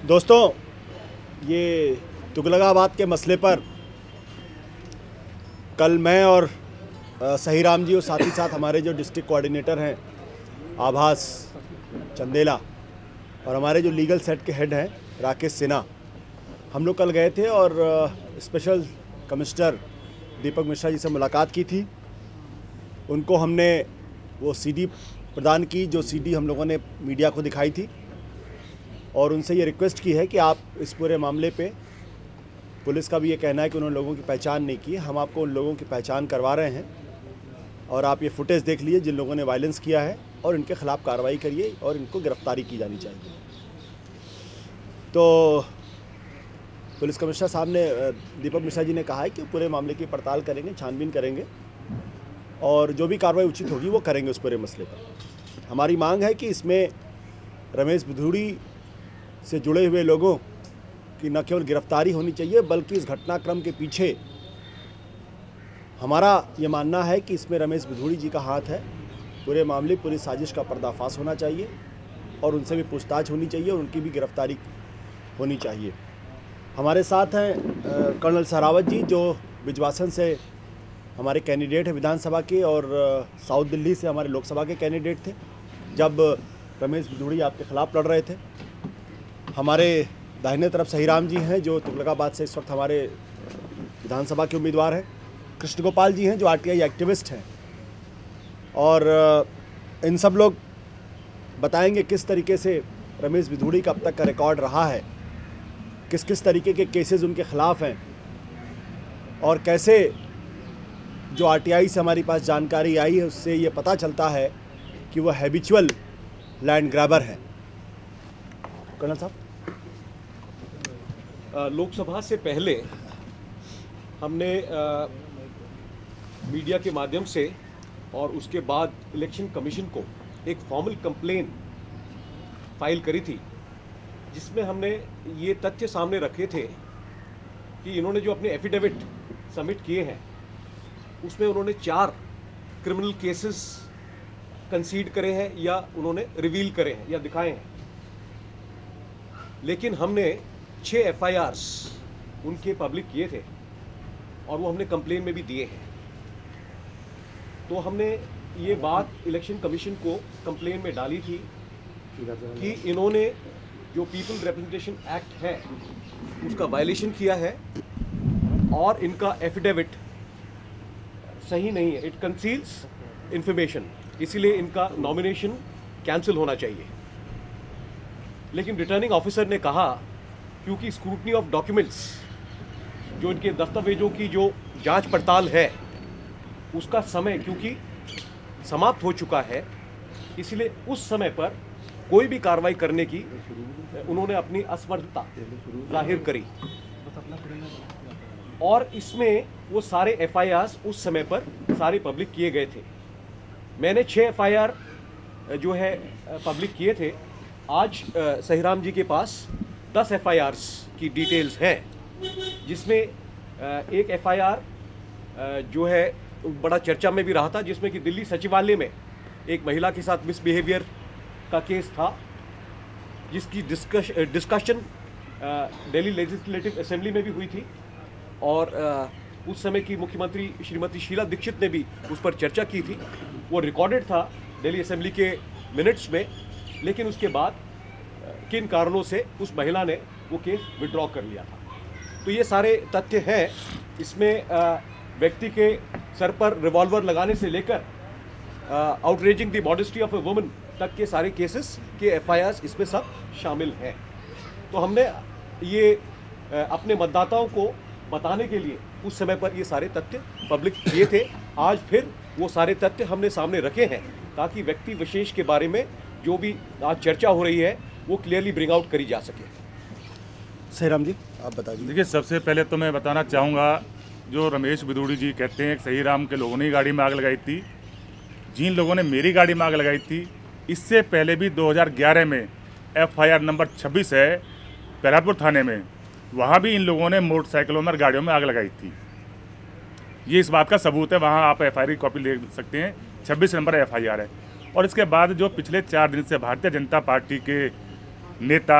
दोस्तों, ये तुगलकाबाद के मसले पर कल मैं और सहीराम जी और साथ ही साथ हमारे जो डिस्ट्रिक्ट कोऑर्डिनेटर हैं आभास चंदेला और हमारे जो लीगल सेट के हेड हैं राकेश सिन्हा, हम लोग कल गए थे और स्पेशल कमिश्नर दीपक मिश्रा जी से मुलाकात की थी। उनको हमने वो सीडी प्रदान की जो सीडी हम लोगों ने मीडिया को दिखाई थी और उनसे ये रिक्वेस्ट की है कि आप इस पूरे मामले पे, पुलिस का भी ये कहना है कि उन्होंने लोगों की पहचान नहीं की, हम आपको उन लोगों की पहचान करवा रहे हैं और आप ये फुटेज देख लीजिए जिन लोगों ने वायलेंस किया है और इनके खिलाफ़ कार्रवाई करिए और इनको गिरफ्तारी की जानी चाहिए। तो पुलिस कमिश्नर साहब ने, दीपक मिश्रा जी ने कहा है कि पूरे मामले की पड़ताल करेंगे, छानबीन करेंगे और जो भी कार्रवाई उचित होगी वो करेंगे उस पूरे मसले पर। हमारी मांग है कि इसमें रमेश बिधूड़ी से जुड़े हुए लोगों की न केवल गिरफ्तारी होनी चाहिए बल्कि इस घटनाक्रम के पीछे हमारा ये मानना है कि इसमें रमेश बिधूड़ी जी का हाथ है। पूरे मामले, पूरी साजिश का पर्दाफाश होना चाहिए और उनसे भी पूछताछ होनी चाहिए और उनकी भी गिरफ्तारी होनी चाहिए। हमारे साथ हैं कर्नल सहरावत जी जो बिजवासन से हमारे कैंडिडेट हैं विधानसभा के और साउथ दिल्ली से हमारे लोकसभा के कैंडिडेट थे जब रमेश बिधूड़ी आपके खिलाफ लड़ रहे थे। हमारे दाहिने तरफ सहीराम जी हैं जो तुगलकाबाद से इस वक्त हमारे विधानसभा के उम्मीदवार हैं। कृष्ण गोपाल जी हैं जो आरटीआई एक्टिविस्ट हैं और इन सब लोग बताएंगे किस तरीके से रमेश बिधूड़ी का अब तक का रिकॉर्ड रहा है, किस किस तरीके के केसेस उनके खिलाफ़ हैं और कैसे जो आरटीआई से हमारी पास जानकारी आई है उससे ये पता चलता है कि वो हैबिचुअल लैंड ग्रैबर है। कर्नल साहब, लोकसभा से पहले हमने मीडिया के माध्यम से और उसके बाद इलेक्शन कमीशन को एक फॉर्मल कंप्लेन फाइल करी थी जिसमें हमने ये तथ्य सामने रखे थे कि इन्होंने जो अपने एफिडेविट सबमिट किए हैं उसमें उन्होंने 4 क्रिमिनल केसेस कंसीड करे हैं या उन्होंने रिवील करे हैं या दिखाए हैं, लेकिन हमने 6 एफआईआर्स उनके पब्लिक किए थे और वो हमने कंप्लेन में भी दिए हैं। तो हमने ये बात इलेक्शन कमीशन को कंप्लेन में डाली थी कि इन्होंने जो पीपल रिप्रेजेंटेशन एक्ट है उसका वायलेशन किया है और इनका एफिडेविट सही नहीं है, इट कंसील्स इंफॉर्मेशन, इसीलिए इनका नॉमिनेशन कैंसिल होना चाहिए। लेकिन रिटर्निंग ऑफिसर ने कहा क्योंकि स्क्रूटनी ऑफ डॉक्यूमेंट्स, जो इनके दस्तावेजों की जो जांच पड़ताल है उसका समय क्योंकि समाप्त हो चुका है, इसलिए उस समय पर कोई भी कार्रवाई करने की उन्होंने अपनी असमर्थता जाहिर करी और इसमें वो सारे एफआईआर्स उस समय पर सारे पब्लिक किए गए थे। मैंने 6 एफआईआर जो है पब्लिक किए थे। आज सहीराम जी के पास 10 एफआईआर्स की डिटेल्स हैं जिसमें एक एफआईआर जो है बड़ा चर्चा में भी रहा था जिसमें कि दिल्ली सचिवालय में एक महिला के साथ मिसबिहेवियर का केस था जिसकी डिस्कशन दिल्ली लेजिस्लेटिव असेंबली में भी हुई थी और उस समय की मुख्यमंत्री श्रीमती शीला दीक्षित ने भी उस पर चर्चा की थी। वो रिकॉर्डेड था दिल्ली असेंबली के मिनट्स में, लेकिन उसके बाद किन कारणों से उस महिला ने वो केस विड्रॉ कर लिया था। तो ये सारे तथ्य हैं। इसमें व्यक्ति के सर पर रिवॉल्वर लगाने से लेकर outraging the modesty of a woman तक के सारे केसेस के एफआईआर्स इसमें सब शामिल हैं। तो हमने ये अपने मतदाताओं को बताने के लिए उस समय पर ये सारे तथ्य पब्लिक किए थे। आज फिर वो सारे तथ्य हमने सामने रखे हैं ताकि व्यक्ति विशेष के बारे में जो भी आज चर्चा हो रही है वो क्लियरली ब्रिंग आउट करी जा सके। सहीराम जी, आप बता दीजिए। देखिए, सबसे पहले तो मैं बताना चाहूँगा, जो रमेश बिधूड़ी जी कहते हैं सहीराम के लोगों ने ही गाड़ी में आग लगाई थी, जिन लोगों ने मेरी गाड़ी में आग लगाई थी, इससे पहले भी 2011 में एफआईआर नंबर 26 है पैरापुर थाने में, वहाँ भी इन लोगों ने मोटरसाइकिलों में गाड़ियों में आग लगाई थी। ये इस बात का सबूत है, वहाँ आप एफआईआर की कॉपी ले सकते हैं, 26 नंबर एफआईआर है। और इसके बाद जो पिछले 4 दिन से भारतीय जनता पार्टी के नेता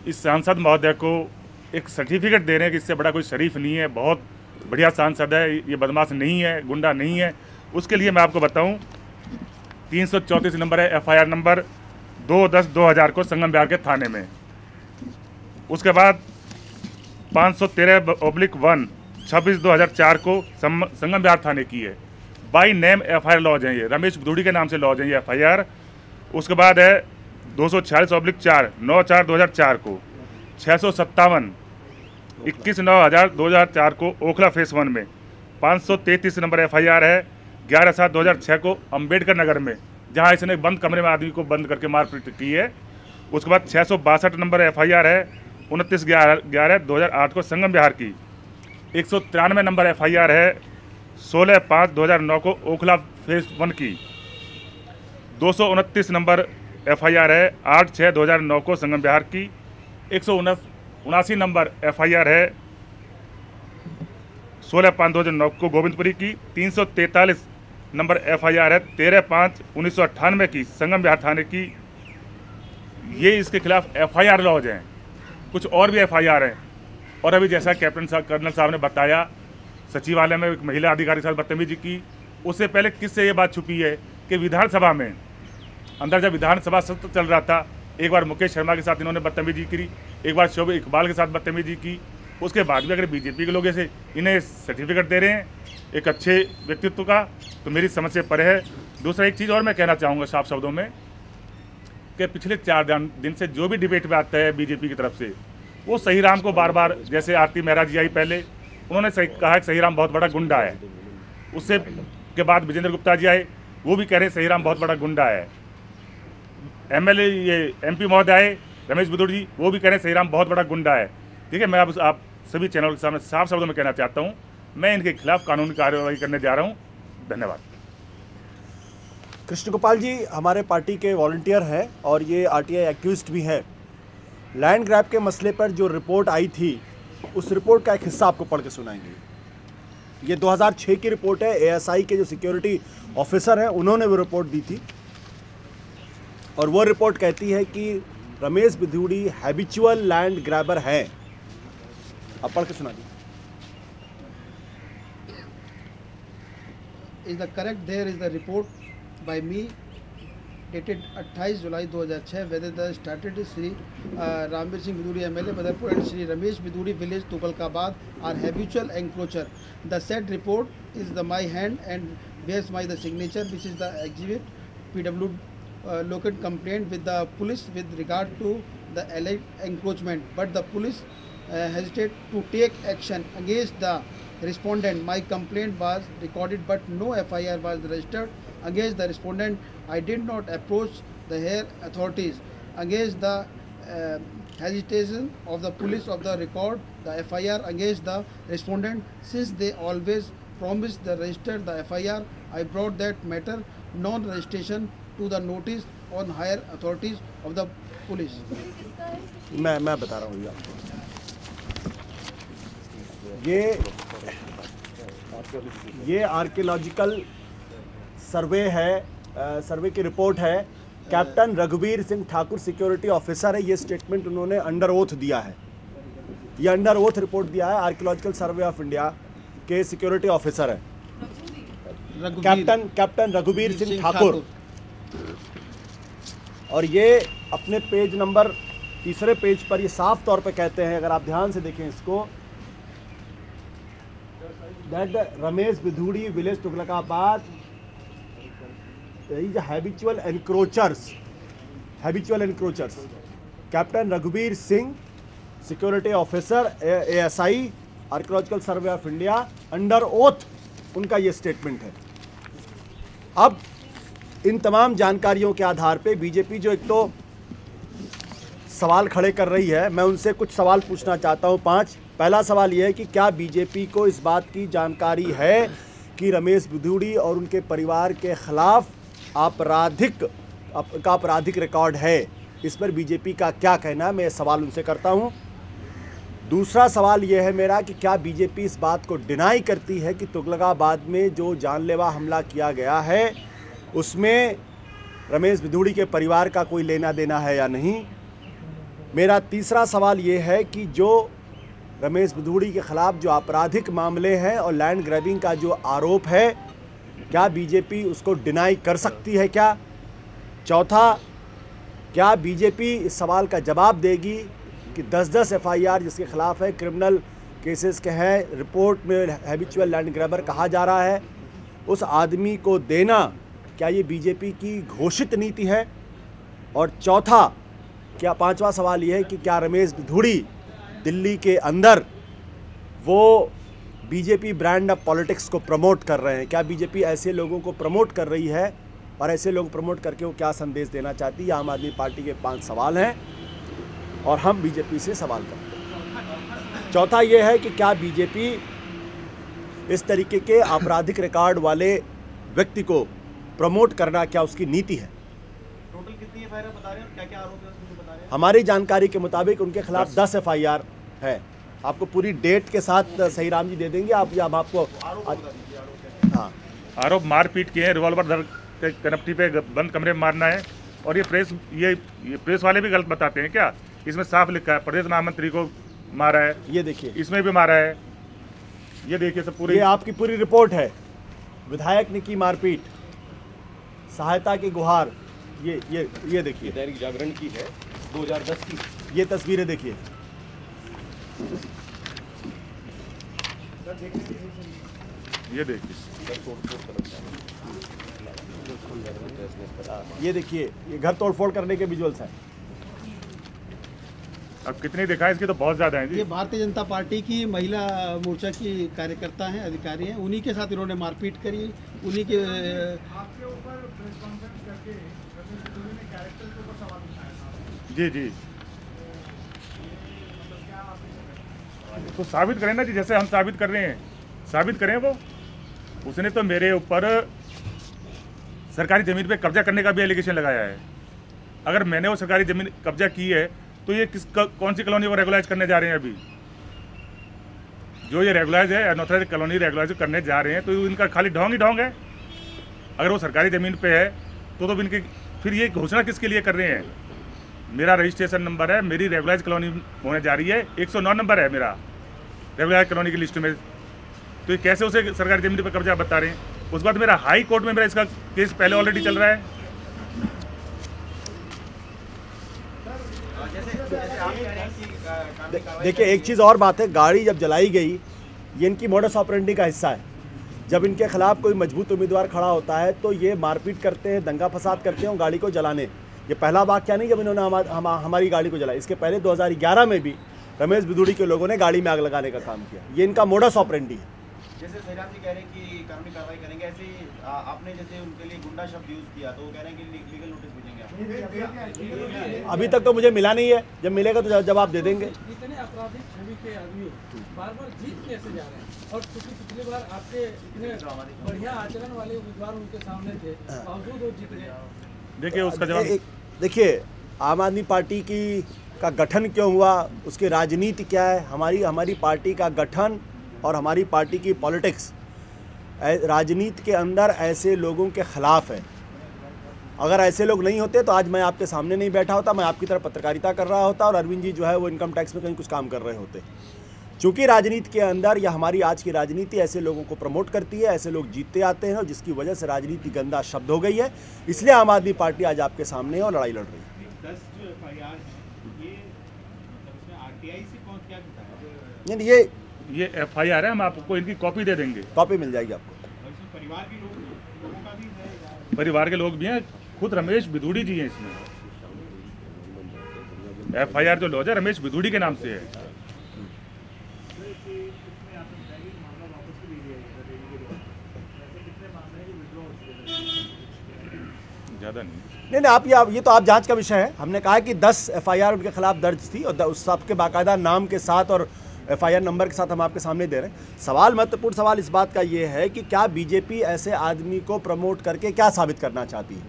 इस सांसद महोदय को एक सर्टिफिकेट दे रहे हैं कि इससे बड़ा कोई शरीफ नहीं है, बहुत बढ़िया सांसद है, ये बदमाश नहीं है, गुंडा नहीं है। उसके लिए मैं आपको बताऊं 334 नंबर है FIR नंबर 2/10/2000 को संगम बिहार के थाने में। उसके बाद 513/1 26/2004 को संगम बिहार थाने की है। बाई नेम FIR लॉज हैं, ये रमेश बिधूड़ी के नाम से लॉज हैं ये FIR। उसके बाद है 246/4 9/4/2004 को 657 21/9/2004 को ओखला फेस 1 में। 533 नंबर FIR है 11/7/2006 को अंबेडकर नगर में, जहां इसने बंद कमरे में आदमी को बंद करके मारपीट की है। उसके बाद 662 नंबर FIR है 29/11/2008 को संगम बिहार की। 193 नंबर FIR है 16/5/2009 को ओखला फेस 1 की। 229 नंबर FIR है 8/6/2009 को संगम बिहार की। 179 नंबर FIR है 16/5/2009 को गोविंदपुरी की। 343 नंबर FIR है 13/5/1998 की संगम बिहार थाने की। ये इसके खिलाफ FIR लॉज हैं। कुछ और भी FIR हैं। और अभी जैसा कैप्टन साहब कर्नल साहब ने बताया, सचिवालय में एक महिला अधिकारी के साथ बदतमीजी की। उससे पहले किससे ये बात छुपी है कि विधानसभा में अंदर जब विधानसभा सत्र चल रहा था, एक बार मुकेश शर्मा के साथ इन्होंने बदतमीजी की, एक बार शोभ इकबाल के साथ बदतमीजी की। उसके बाद भी अगर बीजेपी के लोग ऐसे इन्हें सर्टिफिकेट दे रहे हैं एक अच्छे व्यक्तित्व का, तो मेरी समझ से परे है। दूसरा एक चीज़ और मैं कहना चाहूँगा साफ शब्दों में कि पिछले 4 दिन से जो भी डिबेट में आता है बीजेपी की तरफ से, वो सही राम को बार बार, जैसे आरती मेहरा जी आई पहले, उन्होंने कहा कि सही राम बहुत बड़ा गुंडा है। उससे के बाद विजेंद्र गुप्ता जी आए, वो भी कह रहे हैं सही राम बहुत बड़ा गुंडा है। MLA ये MP महोदय आए रमेश बिधूड़ी जी, वो भी कह रहे हैं सही राम बहुत बड़ा गुंडा है। ठीक है, मैं अब आप सभी चैनल के सामने साफ शब्दों में कहना चाहता हूँ, मैं इनके खिलाफ कानूनी कार्रवाई करने जा रहा हूँ। धन्यवाद। कृष्ण गोपाल जी हमारे पार्टी के वॉलंटियर हैं और ये RTI एक्यूज्ड भी है। लैंड ग्रैब के मसले पर जो रिपोर्ट आई थी, उस रिपोर्ट का एक हिस्सा आपको पढ़ के सुनाएंगे। ये 2006 की रिपोर्ट है। ASI के जो सिक्योरिटी ऑफिसर हैं उन्होंने वो रिपोर्ट दी थी, और वो रिपोर्ट कहती है कि Ramesh Bidhuri habitual land grabber है। अब पढ़ के सुना दी। Is the correct? There is the report by me dated 28 July 2006 whether the started Sri Ramveer Singh Biduri MLA Badarpur and Sri Ramesh Biduri village Tughalkabad are habitual encroacher. The said report is the my hand and bears my the signature, which is the exhibit PW locate complaint with the police with regard to the alleged encroachment, but the police hesitate to take action against the respondent. My complaint was recorded but no FIR was registered against the respondent. I did not approach the here authorities against the hesitation of the police of the record the FIR against the respondent, since they always promised the register the FIR. I brought that matter non-registration to the notice on higher authorities of the police. मैं बता रहा हूँ भैया, ये archaeological सर्वे है, सर्वे की report है। Captain रघुवीर सिंह ठाकुर सिक्योरिटी ऑफिसर है। ये स्टेटमेंट उन्होंने अंडर ओथ दिया है, ये अंडर ओथ रिपोर्ट दिया है। आर्कियोलॉजिकल सर्वे ऑफ इंडिया के सिक्योरिटी ऑफिसर है कैप्टन रघुवीर सिंह ठाकुर। और ये अपने पेज नंबर 3 पेज पर ये साफ तौर पे कहते हैं, अगर आप ध्यान से देखें इसको, that Ramesh Bidhuri village Tughlakabad is habitual encroachers. Captain रघुवीर Singh security officer ASI archaeological survey of India, under oath उनका ये स्टेटमेंट है। अब इन तमाम जानकारियों के आधार पे बीजेपी जो एक तो सवाल खड़े कर रही है, मैं उनसे कुछ सवाल पूछना चाहता हूँ 5। पहला सवाल ये है कि क्या बीजेपी को इस बात की जानकारी है कि रमेश बिधूड़ी और उनके परिवार के खिलाफ आपराधिक रिकॉर्ड है? इस पर बीजेपी का क्या कहना है, मैं ये सवाल उनसे करता हूँ। दूसरा सवाल ये है मेरा कि क्या बीजेपी इस बात को डिनाई करती है कि तुगलकाबाद में जो जानलेवा हमला किया गया है उसमें रमेश बिधूड़ी के परिवार का कोई लेना देना है या नहीं? मेरा तीसरा सवाल ये है कि जो रमेश बिधूड़ी के ख़िलाफ़ जो आपराधिक मामले हैं और लैंड ग्रैबिंग का जो आरोप है, क्या बीजेपी उसको डिनाई कर सकती है क्या? चौथा, क्या बीजेपी इस सवाल का जवाब देगी कि 10-10 FIR जिसके ख़िलाफ़ है, क्रिमिनल केसेस के हैं, रिपोर्ट में हैबिचुअल लैंड ग्रैबर कहा जा रहा है, उस आदमी को देना क्या ये बीजेपी की घोषित नीति है? और चौथा, क्या पांचवा सवाल ये है कि क्या रमेश बिधूड़ी दिल्ली के अंदर वो बीजेपी ब्रांड ऑफ पॉलिटिक्स को प्रमोट कर रहे हैं? क्या बीजेपी ऐसे लोगों को प्रमोट कर रही है और ऐसे लोग प्रमोट करके वो क्या संदेश देना चाहती है? आम आदमी पार्टी के 5 सवाल हैं और हम बीजेपी से सवाल करते हैं। चौथा ये है कि क्या बीजेपी इस तरीके के आपराधिक रिकॉर्ड वाले व्यक्ति को प्रमोट करना, क्या उसकी नीति है? टोटल कितनी FIR बता रहे हैं और क्या-क्या आरोप है उसमें बता रहे हैं? हमारी जानकारी के मुताबिक उनके खिलाफ 10 FIR है। आपको पूरी डेट के साथ सही राम जी दे देंगे आप, या आपको हाँ, आरोप मारपीट किए हैं, रिवॉल्वर धर के कनपटी पे बंद कमरे में मारना है। और ये प्रेस वाले भी गलत बताते हैं क्या? इसमें साफ लिखा है प्रदेश महामंत्री को मारा है, ये देखिए, इसमें भी मारा है। ये देखिए सब पूरी, ये आपकी पूरी रिपोर्ट है। विधायक ने की मारपीट, सहायता की गुहार, ये देखिए, दैनिक जागरण की है 2010 की। ये तस्वीरें देखिए। ये देखिए, ये देखिए, ये घर तोड़फोड़ करने के विजुअल्स हैं। अब कितने दिखाएं, इसके तो बहुत ज़्यादा हैं जी। ये भारतीय जनता पार्टी की महिला मोर्चा की कार्यकर्ता हैं, अधिकारी हैं, उन्हीं के साथ इन्होंने मारपीट करी, उन्हीं के जी जी, तो साबित करें ना जी, जैसे हम साबित कर रहे हैं, साबित करें। वो उसने तो मेरे ऊपर सरकारी ज़मीन पे कब्जा करने का भी एलिगेशन लगाया है। अगर मैंने वो सरकारी ज़मीन कब्जा की है तो ये कौन सी कॉलोनी को रेगुलाइज करने जा रहे हैं? अभी जो ये रेगुलाइज है, अनऑथराइज्ड कॉलोनी रेगुलाइज करने जा रहे हैं, तो इनका खाली ढोंग ही ढोंग है। अगर वो सरकारी ज़मीन पे है तो इनके फिर ये घोषणा किसके लिए कर रहे हैं? मेरा रजिस्ट्रेशन नंबर है, मेरी रेगुलाइज कॉलोनी होने जा रही है, 109 नंबर है मेरा रेगुलाइज कॉलोनी की लिस्ट में, तो ये कैसे उसे सरकारी ज़मीन पर कब्जा बता रहे हैं? उस बाद मेरा हाई कोर्ट में मेरा इसका केस पहले ऑलरेडी चल रहा है। देखिए, एक चीज़ और बात है, गाड़ी जब जलाई गई, ये इनकी मोडस ऑपरेंडी का हिस्सा है। जब इनके खिलाफ कोई मजबूत उम्मीदवार खड़ा होता है तो ये मारपीट करते हैं, दंगा फसाद करते हैं और गाड़ी को जलाने। ये पहला वाक़या नहीं जब इन्होंने हमारी गाड़ी को जलाई। इसके पहले 2011 में भी रमेश बिधूड़ी के लोगों ने गाड़ी में आग लगाने का काम किया। ये इनका मोडस ऑपरेंडी है। जैसे सहीराम जी कह रहे हैं कि कानूनी कार्रवाई करेंगे, ऐसे ही आपने जैसे उनके लिए गुंडा शब्द यूज़ किया तो वो कह रहे हैं कि लीगल नोटिस भेजेंगे आप। अभी तक तो मुझे मिला नहीं है, जब मिलेगा तो जवाब दे देंगे। इतने आपराधिक छवि के आदमी बार-बार जीत कैसे जा रहे हैं? और क्योंकि पिछली बार आपके इतने बढ़िया आचरण वाले उम्मीदवार उनके सामने थे, बावजूद वो जीत गए। देखिए उसका जवाब, देखिए, आम आदमी पार्टी का गठन क्यों हुआ, उसकी राजनीति क्या है, हमारी पार्टी का गठन और हमारी पार्टी की पॉलिटिक्स राजनीति के अंदर ऐसे लोगों के ख़िलाफ़ है। अगर ऐसे लोग नहीं होते तो आज मैं आपके सामने नहीं बैठा होता, मैं आपकी तरफ पत्रकारिता कर रहा होता और अरविंद जी जो है वो इनकम टैक्स में कहीं कुछ काम कर रहे होते। चूँकि राजनीति के अंदर या हमारी आज की राजनीति ऐसे लोगों को प्रमोट करती है, ऐसे लोग जीतते आते हैं और जिसकी वजह से राजनीति गंदा शब्द हो गई है, इसलिए आम आदमी पार्टी आज आपके सामने है और लड़ाई लड़ रही है। 10 जो FIR ये उसमें RTI से कौन क्या बताया? यानी ये FIR है, हम आपको इनकी कॉपी दे देंगे, कॉपी मिल जाएगी आपको। और इसमें परिवार के लोगों का भी है? परिवार के लोग भी हैं, खुद रमेश बिधूड़ी जी हैं इसमें। FIR जो लॉज है रमेश बिधूड़ी के नाम से है। ज़्यादा नहीं, आप ये तो आप जांच का विषय है। हमने कहा कि 10 FIR उनके खिलाफ दर्ज थी और उस सबके बाकायदा नाम के साथ और FIR नंबर के साथ हम आपके सामने दे रहे हैं। सवाल, महत्वपूर्ण सवाल इस बात का ये है कि क्या बीजेपी ऐसे आदमी को प्रमोट करके क्या साबित करना चाहती है?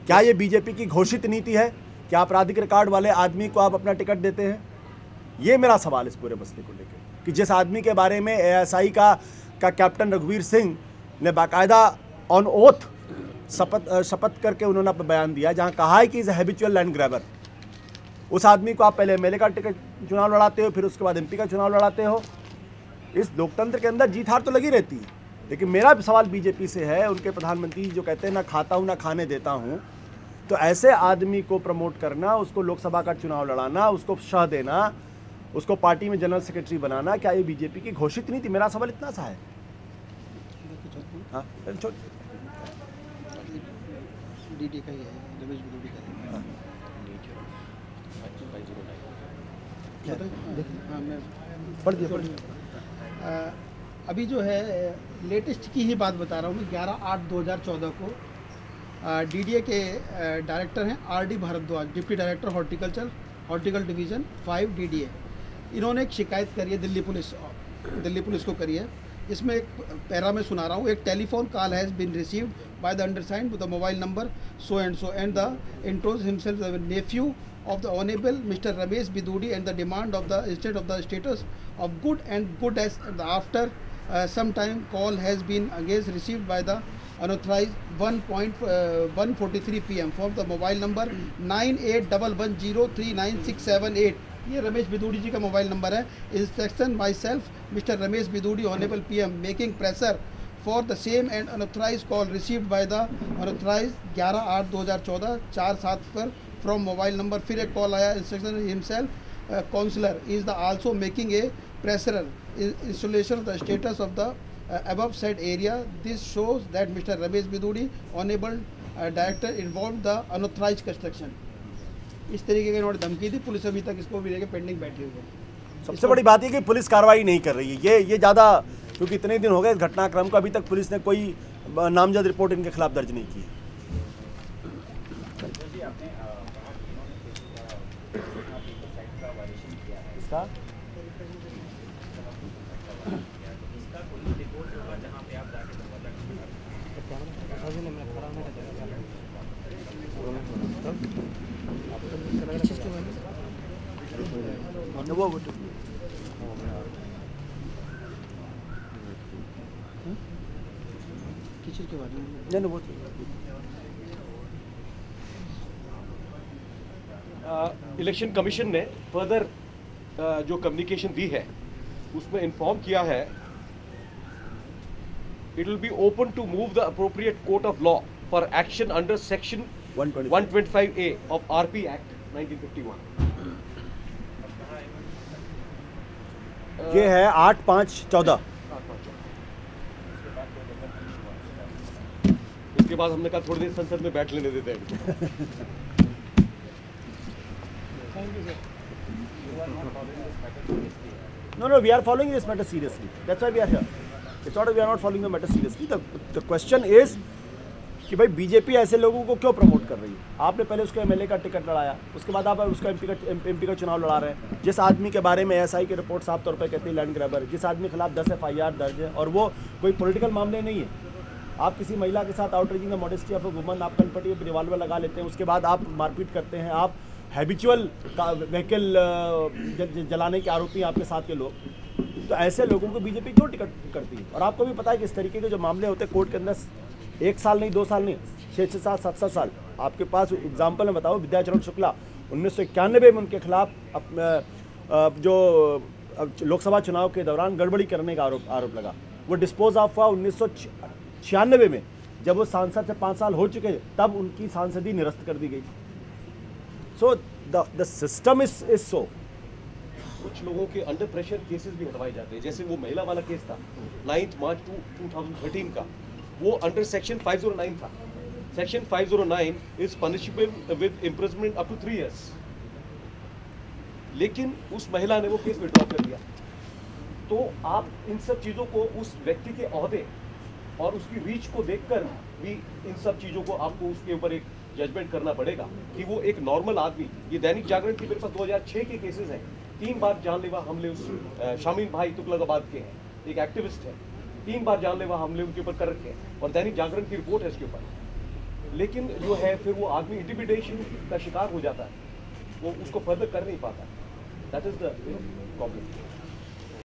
क्या ये बीजेपी की घोषित नीति है? क्या आपराधिक रिकॉर्ड वाले आदमी को आप अपना टिकट देते हैं? ये मेरा सवाल इस पूरे मसले को लेकर, कि जिस आदमी के बारे में ASI का कैप्टन रघुवीर सिंह ने बाकायदा ऑन ओथ शपथ करके उन्होंने बयान दिया, जहां कहा है कि इज हैबिचुअल लैंड ग्रैबर, उस आदमी को आप पहले एमएलए का टिकट चुनाव लड़ाते हो, फिर उसके बाद एमपी का चुनाव लड़ाते हो। इस लोकतंत्र के अंदर जीत हार तो लगी रहती है। लेकिन मेरा सवाल बीजेपी से है, उनके प्रधानमंत्री जो कहते हैं ना खाता हूँ ना खाने देता हूँ, तो ऐसे आदमी को प्रमोट करना, उसको लोकसभा का चुनाव लड़ाना, उसको शह देना, उसको पार्टी में जनरल सेक्रेटरी बनाना, क्या ये बीजेपी की घोषित नीति? मेरा सवाल इतना सा है। हाँ, डीडी का ही है, रमेश बिदूड़ी का है। हाँ, मैं पढ़ दिया। अभी जो है लेटेस्ट की ही बात बता रहा हूँ मैं। 11/8/2014 को डीडीए के डायरेक्टर हैं RD Bhardwaj, deputy director horticulture division 5 DDA. इन्होंने एक शिकायत करी है दिल्ली पुलिस को करी है। इसमें एक पैरा में सुना रहा हूँ। एक telephone call has been received by the undersigned with the mobile number so and the introduces himself the nephew of the Honorable Mr. Ramesh Biduri and the demand of the instead of the status of good as after some time call has been against received by the unauthorized 1:43 PM from the mobile number 9811039678। ये रमेश बिदूड़ी जी का mobile number है। Instruction myself mister Ramesh Bidhuri honourable PM making pressure for the same and unauthorized call received by the unauthorized 11/8/2014 4/7 पर from mobile number। फिर एक call आया। Instruction himself counsellor is the also making a pressure installation of the status of the above said area। This shows that Mr. Ramesh Biduri honorable director involved the unauthorized construction। इस तरीके की इन्होंने धमकी दी। Police अभी तक इसको भी लेके पेंडिंग बैठी हुई है। सबसे बड़ी बात है कि पुलिस कार्रवाई नहीं कर रही है। ये ज़्यादा, क्योंकि इतने दिन हो गए इस घटनाक्रम को, अभी तक पुलिस ने कोई नामजद रिपोर्ट इनके खिलाफ दर्ज नहीं की। इसका वो किसी के बारे में नहीं वो इलेक्शन कमीशन ने फर्दर जो कम्युनिकेशन दी है उसमें इन्फॉर्म किया है it will be open to move the appropriate court of law for action under section 125A of RP act 1951। ये है 8/5/14। इसके बाद हमने कहा थोड़ी देर संसद में बैठ लेने देते हैं। No, we are following this matter seriously. That's why we are here. It's not that we are not following the matter seriously. The question is कि भाई बीजेपी ऐसे लोगों को क्यों प्रमोट कर रही है? आपने पहले उसको एमएलए का टिकट लड़ाया, उसके बाद आप उसका एमपी का चुनाव लड़ा रहे हैं। जिस आदमी के बारे में एसआई की रिपोर्ट साफ तौर पर कहती है लैंड ग्रैबर, जिस आदमी के खिलाफ 10 FIR दर्ज है और वो कोई पॉलिटिकल मामले नहीं है। आप किसी महिला के साथ outreaching the modesty of a woman, आप कनपटी रिवॉल्वर लगा लेते हैं, उसके बाद आप मारपीट करते हैं, आप हैबिचुअल व्हीकल जलाने के आरोपी आपके साथ के लोग, तो ऐसे लोगों को बीजेपी क्यों टिकट करती है? और आपको भी पता है कि इस तरीके के जो मामले होते हैं कोर्ट के अंदर 1 साल नहीं 2 साल नहीं 6 7 7 साल। आपके पास एग्जाम्पल में बताओ, विद्याचरण शुक्ला 1991 में उनके खिलाफ जो लोकसभा चुनाव के दौरान गड़बड़ी करने का आरोप लगा, वो डिस्पोज ऑफ हुआ 1996 में, जब वो सांसद से 5 साल हो चुके तब उनकी सांसदी निरस्त कर दी गई। So the system is so. कुछ लोगों के अंडर प्रेशर केसेस भी हटवाए जाते हैं, जैसे वो महिला वाला केस था 9 मार्च 2013 का, वो अंडर सेक्शन 509 था। Section 509 is punishable with imprisonment up to 3 years। लेकिन उस महिला ने वो केस विड्रॉ कर दिया। तो आप इन सब चीज़ों को उस व्यक्ति के ओहदे और उसकी रीच को देखकर भी इन सब चीज़ों को आपको उसके ऊपर एक जजमेंट करना पड़ेगा कि वो एक नॉर्मल आदमी। ये दैनिक जागरण की मेरे पास 2006 के केसेस हैं। 3 बार जानलेवा हमले उस शामीम भाई तुगलकाबाद के हैं, एक एक्टिविस्ट है, 3 बार जानलेवा हमले उनके ऊपर कर रखे हैं और दैनिक जागरण की रिपोर्ट है इसके ऊपर। लेकिन जो है फिर वो आदमी इंटिमिडेशन का शिकार हो जाता है, वो उसको फर्दर कर नहीं पाता। That is the problem.